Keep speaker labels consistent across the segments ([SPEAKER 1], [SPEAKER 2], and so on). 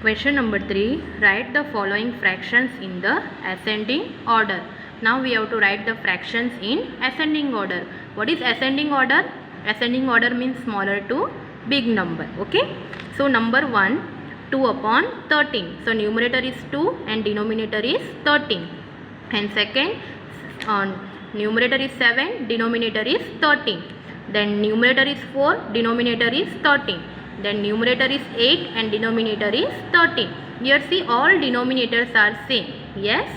[SPEAKER 1] Question number 3. Write the following fractions in the ascending order. Now we have to write the fractions in ascending order. What is ascending order? Ascending order means smaller to big number. Okay. So number 1, 2 upon 13. So numerator is 2 and denominator is 13. And second, numerator is 7, denominator is 13. Then numerator is 4, denominator is 13. Then numerator is 8 and denominator is 13. Here see all denominators are same. Yes.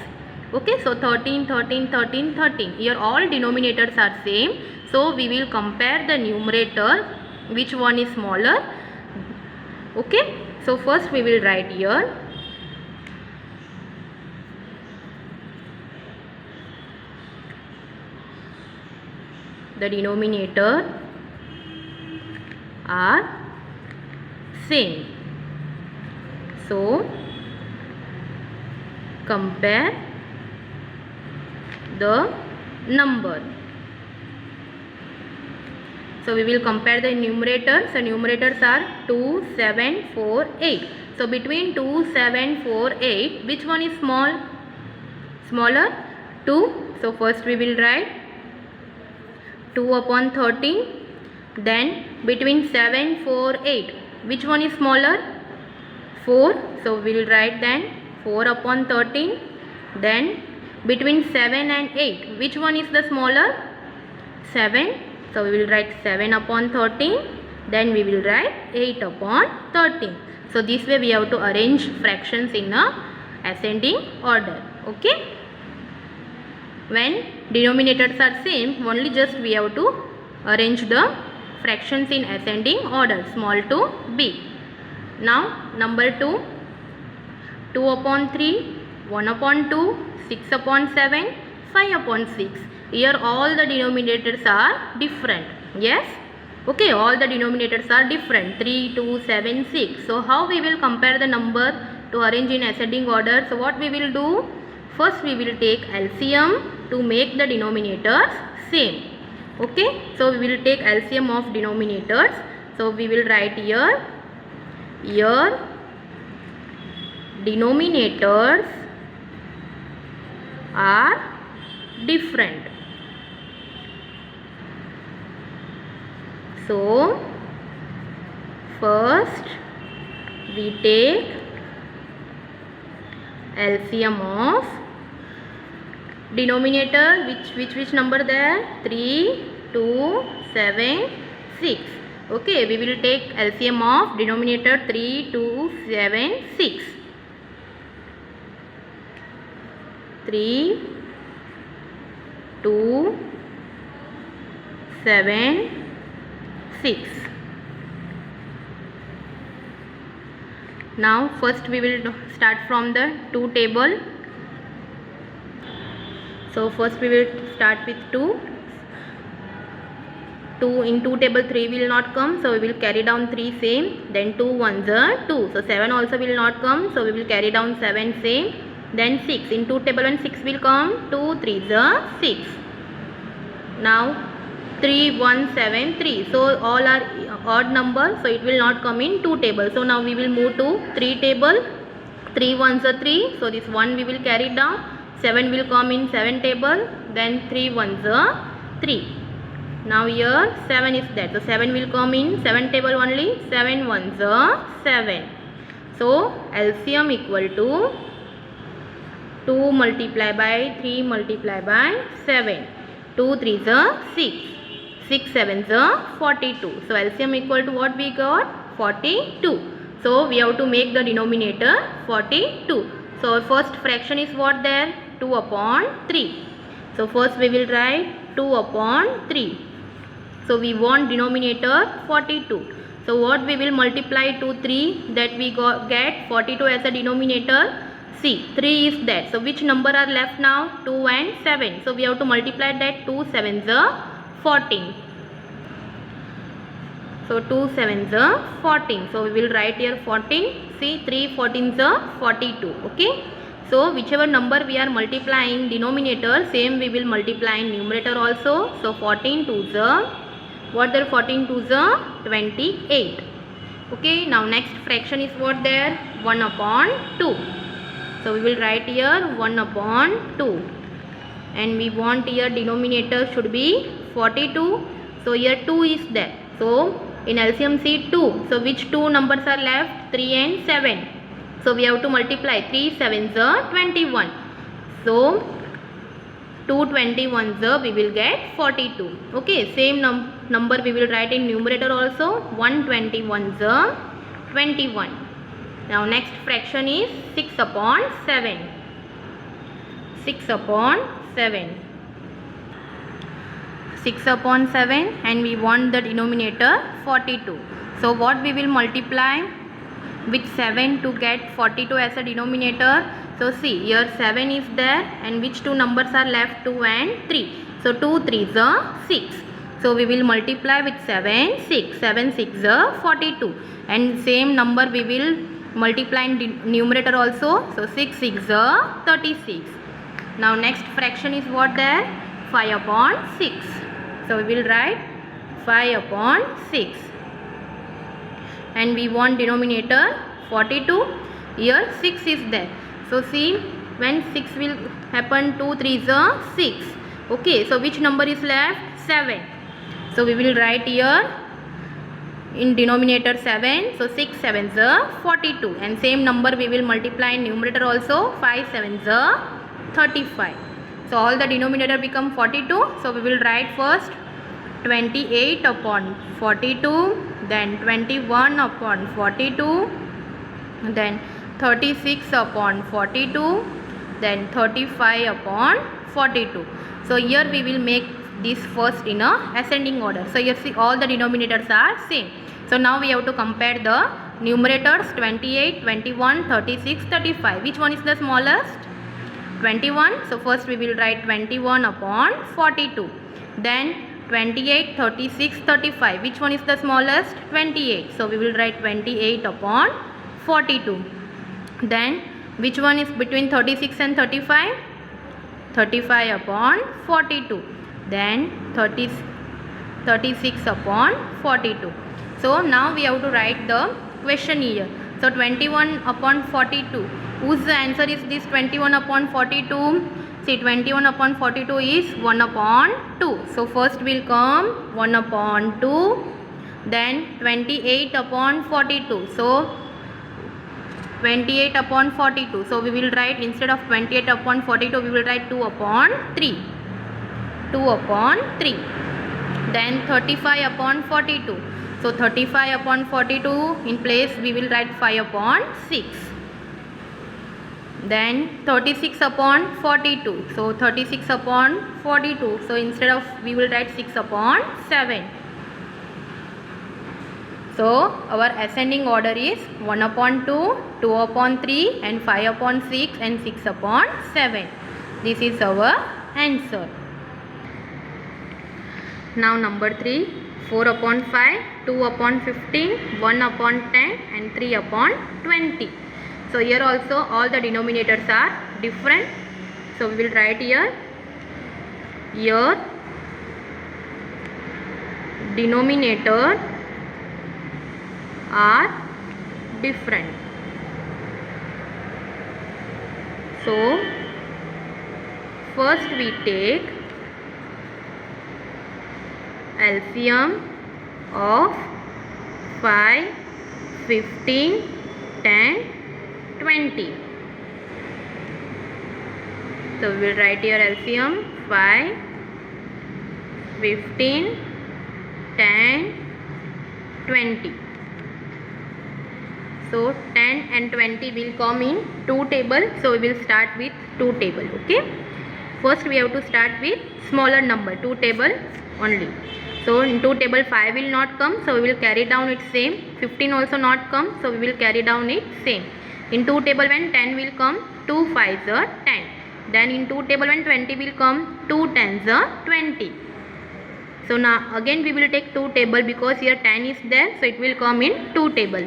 [SPEAKER 1] Okay. So 13, 13, 13, 13. Here all denominators are same. So we will compare the numerator. Which one is smaller? Okay. So first we will write here. The denominator are same. So compare the number. So we will compare the numerators. So numerators are 2, 7, 4, 8. So between 2, 7, 4, 8, which one is small? Smaller? 2. So first we will write 2 upon 13. Then between 7, 4, 8. Which one is smaller? 4. So we will write then 4 upon 13. Then between 7 and 8. Which one is the smaller? 7. So we will write 7 upon 13. Then we will write 8 upon 13. So this way we have to arrange fractions in a ascending order. Okay. When denominators are same, only just we have to arrange the fractions in ascending order, small to big. Now number 2, 2 upon 3, 1 upon 2, 6 upon 7, 5 upon 6. Here all the denominators are different. Yes. Okay, all the denominators are different. 3, 2, 7, 6. So how we will compare the number to arrange in ascending order? So what we will do? First we will take LCM to make the denominators same. Okay. So we will take LCM of denominators. So we will write here denominators are different. So first we take LCM of denominator. Which number there? 3, 2, 7, 6. Okay, we will take LCM of denominator 3, 2, 7, 6. 3, 2, 7, 6. Now first we will start from the 2 table. So first we will start with 2. 2 in 2 table 3 will not come. So we will carry down 3 same. Then 2 ones are 2. So 7 also will not come. So we will carry down 7 same. Then 6 in 2 table and 6 will come. 2 3s are 6. Now 3, 1, 7, 3. So all are odd numbers. So it will not come in 2 table. So now we will move to 3 table. 3 ones are 3. So this 1 we will carry down. 7 will come in 7 table. Then 3 ones are 3. Now here 7 is there. So 7 will come in 7 table only. 7 ones are 7. So LCM equal to 2 multiplied by 3 multiplied by 7. 2 3s are 6. 6 7s are 42. So LCM equal to what we got? 42. So we have to make the denominator 42. So our first fraction is what there? 2 upon 3. So first we will write 2 upon 3. So we want denominator 42. So what we will multiply to 3 that we get 42 as a denominator? See, 3 is there. So which number are left now? 2 and 7. So we have to multiply that. 2 7s are 14. So 2 7s are 14. So we will write here 14. See, 3 14s are 42. Okay. So whichever number we are multiplying denominator, same we will multiply in numerator also. So 14 2s are, what are 14 2s are? 28. Okay, now next fraction is what there? 1 upon 2. So we will write here 1 upon 2. And we want here denominator should be 42. So here 2 is there. So in LCM see 2. So which two numbers are left? 3 and 7. So we have to multiply 3 7s are 21. So 2 21s are we will get 42. Okay, same number we will write in numerator also. 121s are 21. Now next fraction is 6 upon 7. 6 upon 7. 6 upon 7 and we want the denominator 42. So what we will multiply with 7 to get 42 as a denominator? So see, here 7 is there and which two numbers are left? 2 and 3. So 2 3s are 6. So we will multiply with 7 6. 7 6 are 42 and same number we will multiply in numerator also. So 6 6 are 36. Now next fraction is what there? 5 upon 6. So we will write 5 upon 6. And we want denominator 42. Here 6 is there. So see, when 6 will happen, 2 3s are 6. Okay, so which number is left? 7. So we will write here in denominator 7. So 6 7s are 42 and same number we will multiply in numerator also. 5 7s are 35. So all the denominator become 42. So we will write first 28 upon 42, then 21 upon 42, then 36 upon 42, then 35 upon 42. So here we will make this first in a ascending order. So you see all the denominators are same. So now we have to compare the numerators 28, 21, 36, 35. Which one is the smallest? 21. So first we will write 21 upon 42. Then 28, 36, 35. Which one is the smallest? 28. So we will write 28 upon 42. Then which one is between 36 and 35? 35 upon 42. Then 36 upon 42. So now we have to write the question here. So 21 upon 42. Whose answer is this 21 upon 42? See, 21 upon 42 is 1 upon 2. So first will come 1 upon 2. Then 28 upon 42. So 28 upon 42. So we will write instead of 28 upon 42 we will write 2 upon 3. 2 upon 3. Then 35 upon 42. So 35 upon 42 in place we will write 5 upon 6. Then 36 upon 42. So 36 upon 42. So instead of we will write 6 upon 7. So our ascending order is 1 upon 2, 2 upon 3 and 5 upon 6 and 6 upon 7. This is our answer. Now number 3, 4 upon 5, 2 upon 15, 1 upon 10 and 3 upon 20. So here also all the denominators are different. So we will write here denominator are different. So first we take LCM of 5, 15, 10, 20. So we will write here LCM 5, 15, 10, 20. So 10 and 20 will come in 2 table. So we will start with 2 table. Okay. First we have to start with smaller number 2 table only. So in 2 table 5 will not come. So we will carry down it same. 15 also not come. So we will carry down it same. In 2 table when 10 will come, 2 5s are 10. Then in 2 table when 20 will come, 2 10s are 20. So now again we will take 2 table because here 10 is there. So it will come in 2 table.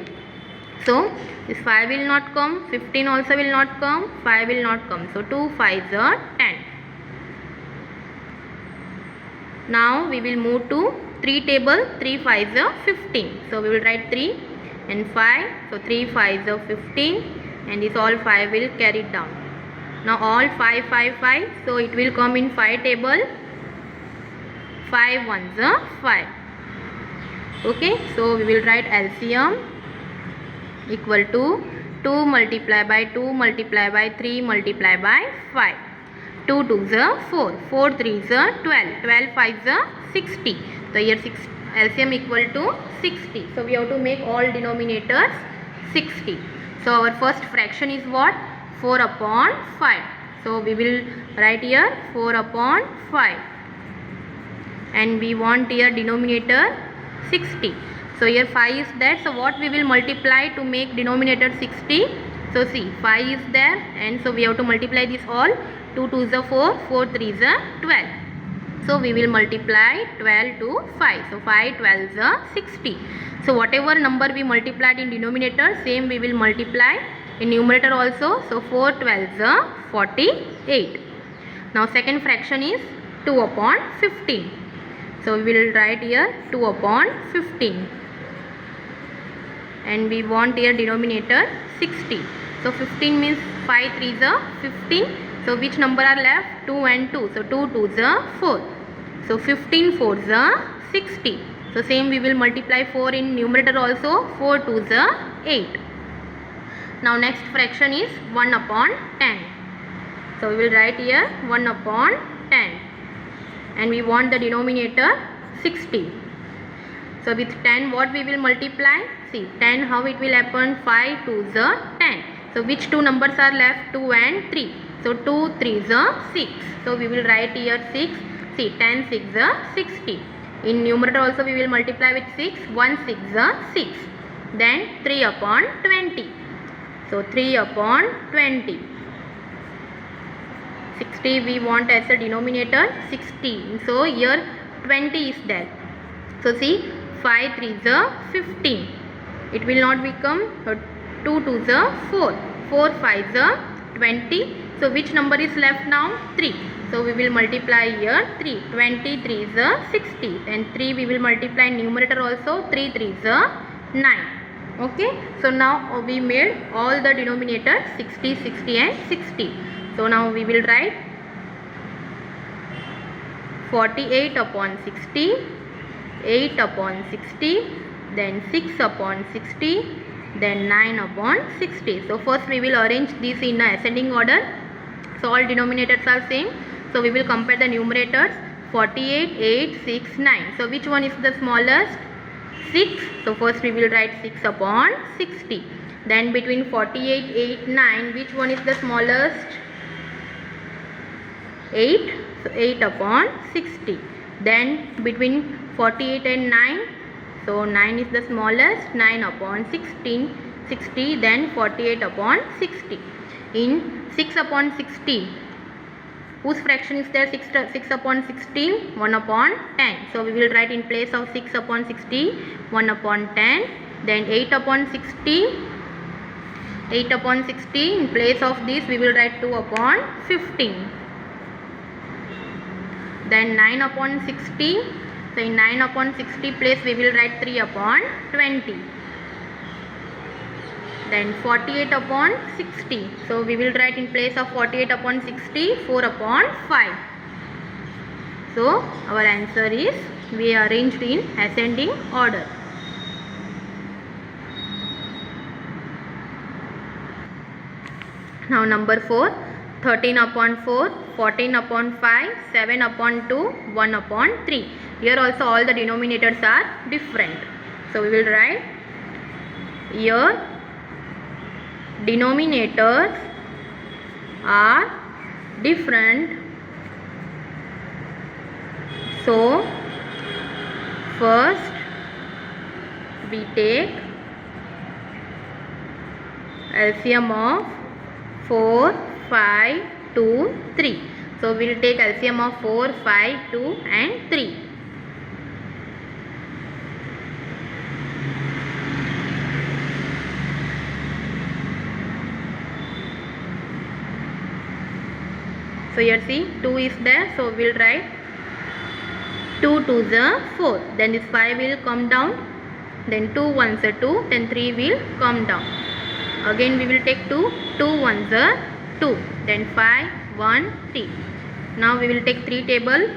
[SPEAKER 1] So this 5 will not come, 15 also will not come, 5 will not come. So 2 5s are 10. Now we will move to 3 table, 3 5s are 15. So we will write 3. and 5. So 3 5s are 15, and this all 5 will carry it down. Now all 5 5 5, so it will come in 5 table. 5 1s are 5. Okay, so we will write LCM equal to 2 multiply by 2 multiply by 3 multiply by 5. 2 2s are 4, 4 3s are 12, 12 5s are 60. So here LCM equal to 60. So we have to make all denominators 60. So our first fraction is what? 4 upon 5. So we will write here 4 upon 5. And we want here denominator 60. So here 5 is there. So what we will multiply to make denominator 60? So see, 5 is there, and so we have to multiply this all. 2 2s are 4, 4 3s are 12. So we will multiply 12 to 5. So 5 12s are 60. So whatever number we multiplied in denominator, same we will multiply in numerator also. So 4 12s are 48. Now second fraction is 2 upon 15. So we will write here 2 upon 15. And we want here denominator 60. So 15 means 5 3s are 15. So which number are left? 2 and 2. So 2 2s are 4. So 15 4s are 60. So same we will multiply 4 in numerator also. 4 2s are 8. Now next fraction is 1 upon 10. So we will write here 1 upon 10. And we want the denominator 60. So with 10 what we will multiply? See 10 how it will happen? 5 2s are 10. So which two numbers are left? 2 and 3. So 2 3s are 6. So we will write here 6. See 10 6 are 60. In numerator also we will multiply with 6. 1 6 are 6. Then 3 upon 20. So 3 upon 20. 60 we want as a denominator 60. So here 20 is there. So see 5 3s are 15. It will not become 2 2s are 4. 4 5s are 20. So which number is left now? 3. So we will multiply here 3. 20 3s are 60. And 3 we will multiply in numerator also. 3 3s are 9. Okay. So now we made all the denominators 60, 60 and 60. So now we will write 48 upon 60, 8 upon 60, then 6 upon 60, then 9 upon 60. So first we will arrange these in ascending order. So all denominators are same. So we will compare the numerators. 48, 8, 6, 9. So which one is the smallest? 6. So first we will write 6 upon 60. Then between 48, 8, 9, which one is the smallest? 8. So 8 upon 60. Then between 48 and 9, so 9 is the smallest. 9 upon 16, 60. Then 48 upon 60. In 6 upon 60, whose fraction is there? 6 upon 60, 1 upon 10. So we will write in place of 6 upon 60, 1 upon 10. Then 8 upon 60, 8 upon 60. In place of this we will write 2 upon 15. Then 9 upon 60. So in 9 upon 60 place we will write 3 upon 20. Then 48 upon 60. So we will write in place of 48 upon 60, 4 upon 5. So our answer is, we arranged in ascending order. Now number 4. 13 upon 4, 14 upon 5, 7 upon 2, 1 upon 3. Here also all the denominators are different. So we will write here denominators are different. So first we take LCM of 4, 5, 2, 3. So we will take LCM of 4, 5, 2 and 3. So here see 2 is there. So we will write 2 2s are 4. Then this 5 will come down. then 2 ones are 2, then 3 will come down. Again we will take 2, 2 ones are 2, then 5, 1, 3. Now we will take 3 table,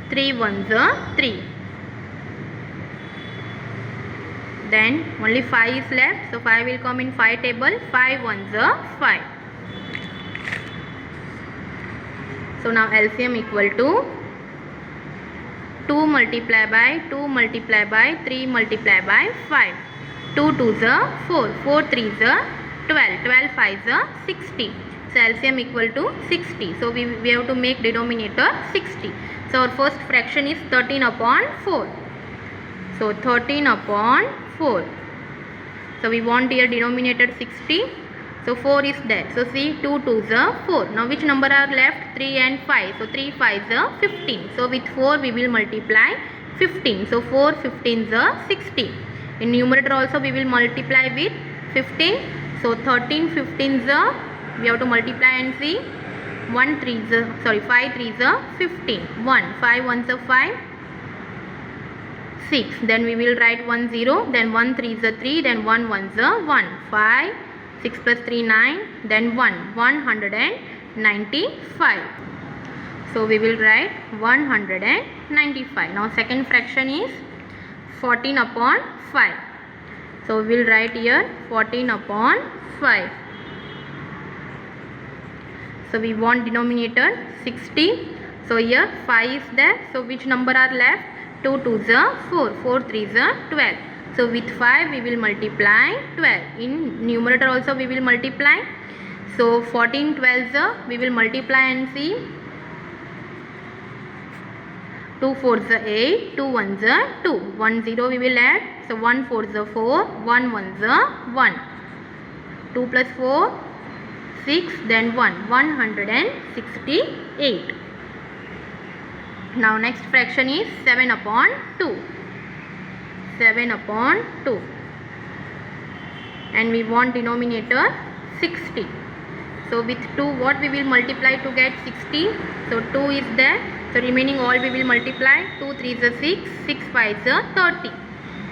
[SPEAKER 1] 3 ones are 3. Then only 5 is left, so 5 will come in 5 table, 5 ones are 5. So now LCM equal to 2 multiply by 2 multiply by 3 multiply by 5. 2 2s are 4, 4 3s are 12, 12 5s are 60. So LCM equal to 60. So we have to make denominator 60. So our first fraction is 13 upon 4. So 13 upon 4. So we want here denominator 60. So 4 is there. So see, 2 2s are 4. Now which number are left? 3 and 5. So 3 5s are 15. So with 4 we will multiply 15. So 4 15s are 60. In numerator also we will multiply with 15. So 13 15s are, we have to multiply and see. 1 3s are, sorry, 5 3s are 15. 1, 5 1s are 5. 6. Then we will write 1 0. Then 1 3s are 3. Then 1 1s are 1. 5. 6 plus 3 9. Then 1. 195. So we will write 195. Now second fraction is 14 upon 5. So we will write here 14 upon 5. So we want denominator 60. So here 5 is there. So which number are left? 2 2s are 4, 4 3s are 12. So with 5 we will multiply 12. In numerator also we will multiply. So 14 12s are, we will multiply and see. 2 4s are 8, 2 1s are 2. 1 0 we will add. So 1 4s are 4, 1 1s are 1. 2 plus 4, 6, then 1, 168. Now next fraction is 7 upon 2. 7 upon 2. And we want denominator 60. So with 2 what we will multiply to get 60? So 2 is there. So remaining all we will multiply. 2 3s are 6, 6 5s are 30.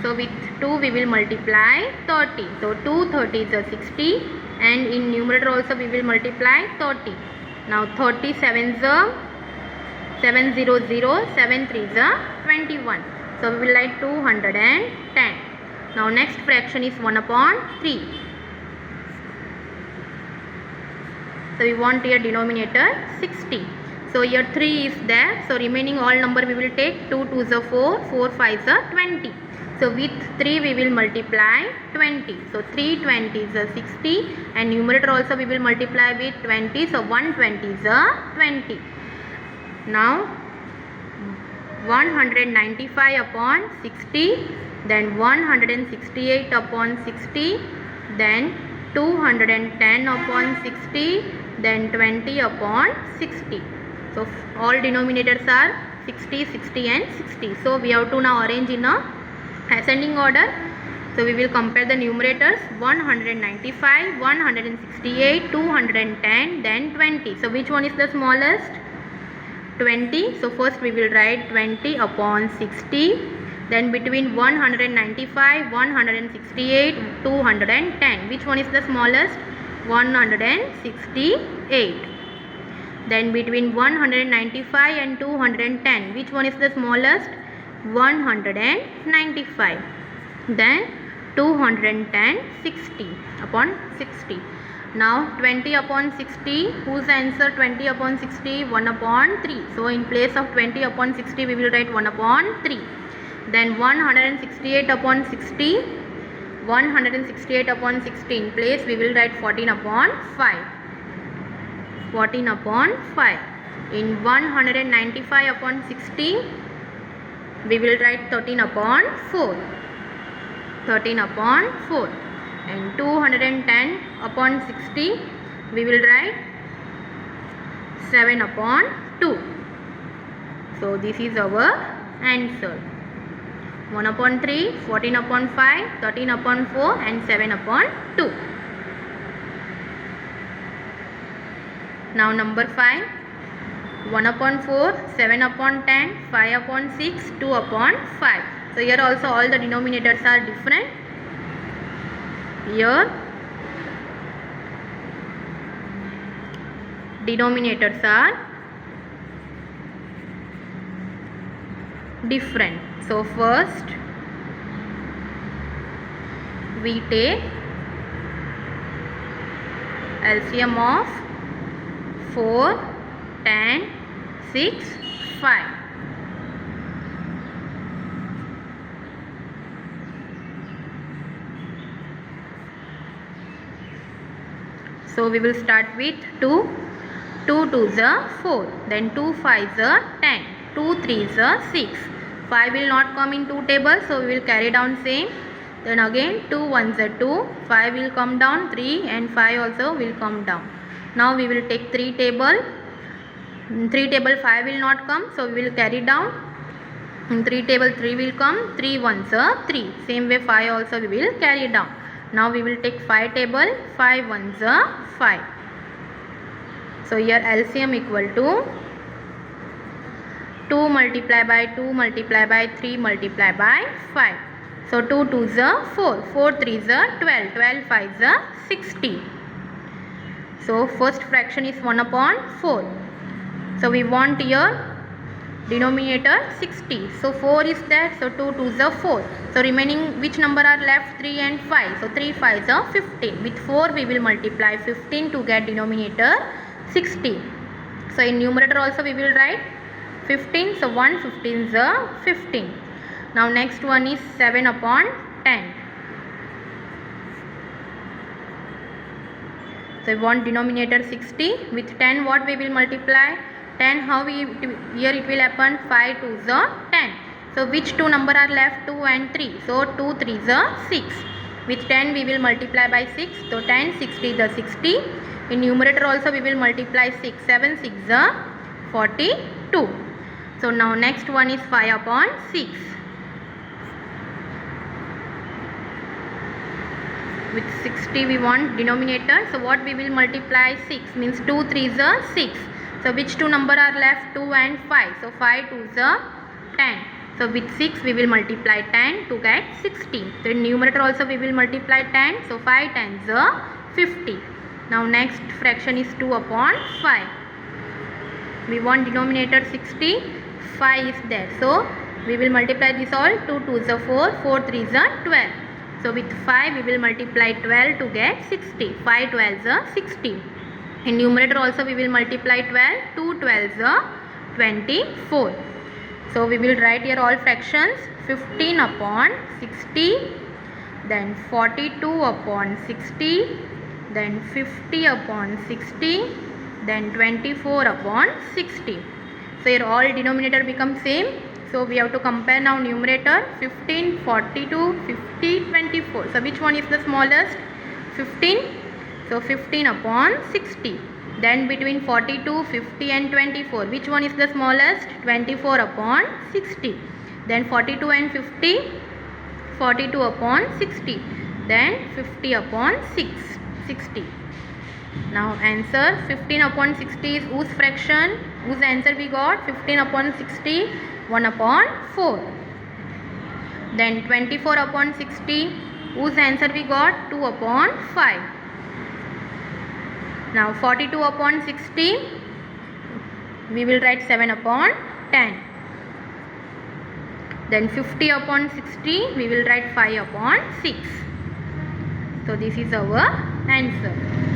[SPEAKER 1] So with 2 we will multiply 30. So 2 30s are 60. And in numerator also we will multiply 30. Now 37s are 7 0 0, 7 3s are 21. So we will write 210. Now next fraction is 1 upon 3. So we want here denominator 60. So here 3 is there. So remaining all number we will take. 2 2s are 4, 4 5s are 20. So with 3 we will multiply 20. So 3 20s are 60. And numerator also we will multiply with 20. So 120s are 20. Now 195 upon 60, then 168 upon 60, then 210 upon 60, then 20 upon 60. So all denominators are 60, 60 and 60. So we have to now arrange in a ascending order. So we will compare the numerators. 195, 168, 210, then 20. So which one is the smallest? 20. So first we will write 20 upon 60. Then between 195, 168, 210. Which one is the smallest? 168. Then between 195 and 210. Which one is the smallest? 195. Then 210 60 upon 60. Now 20 upon 60, whose answer 20 upon 60? 1 upon 3. So in place of 20 upon 60 we will write 1 upon 3. Then 168 upon 60, 168 upon 60 in place we will write 14 upon 5. 14 upon 5. In 195 upon 60 we will write 13 upon 4. 13 upon 4. And 210 upon 60 we will write 7 upon 2. So this is our answer. 1 upon 3, 14 upon 5, 13 upon 4 and 7 upon 2. Now number 5. 1 upon 4, 7 upon 10, 5 upon 6, 2 upon 5. So here also all the denominators are different. Here denominators are different. So first we take LCM of 4, 10, 6, 5. So we will start with 2. 2 2s are 4. Then 2 5s are 10. 2 3s are 6. 5 will not come in 2 tables, so we will carry down same. Then again 2 1s are 2. 5 will come down, 3 and 5 also will come down. Now we will take 3 table. 3 table 5 will not come, so we will carry down. In 3 table 3 will come. 3 1s are 3. Same way 5 also we will carry down. Now we will take 5 table. 5 1s are 5. So here LCM equal to 2 multiply by 2 multiply by 3 multiply by 5. So 2 2s are 4. 4 3s are 12. 12 5s are 60. So first fraction is 1 upon 4. So we want here denominator 60. So 4 is there. So 2 2s are 4. So remaining which number are left? 3 and 5. So 3 5s are 15. With 4 we will multiply 15 to get denominator 60. So in numerator also we will write 15. So 1 15s are 15. Now next one is 7 upon 10. So we want denominator 60. With 10 what we will multiply? 10 how we here it will happen? 5 2s are 10. So which two number are left? 2 and 3. So 2 3s are 6. With 10 we will multiply by 6. So 10 60 the 60. In numerator also we will multiply 6. 7 6 are 42. So now next one is 5 upon 6. With 60 we want denominator. So what we will multiply? 6 means 2 3s are 6. So which two number are left? 2 and 5. So 5 2s are 10. So with 6 we will multiply 10 to get 60. So in numerator also we will multiply 10. So 5 10s are 50. Now next fraction is 2 upon 5. We want denominator 60. 5 is there. So we will multiply this all. 2 2s are 4. 4 3s are 12. So with 5 we will multiply 12 to get 60. 5 12s are 60. In numerator also we will multiply 12. 2 12s are 24. So we will write here all fractions. 15 upon 60. Then 42 upon 60. Then 50 upon 60. Then 24 upon 60. So here all denominator become same. So we have to compare now numerator. 15, 42, 50, 24. So which one is the smallest? 15. So 15 upon 60. Then between 42, 50 and 24. Which one is the smallest? 24 upon 60. Then 42 and 50. 42 upon 60. Then 50 upon 60. Now answer 15 upon 60 is whose fraction? Whose answer we got? 15 upon 60. 1 upon 4. Then 24 upon 60. Whose answer we got? 2 upon 5. Now 42 upon 60. We will write 7 upon 10. Then 50 upon 60. We will write 5 upon 6. So this is our answer.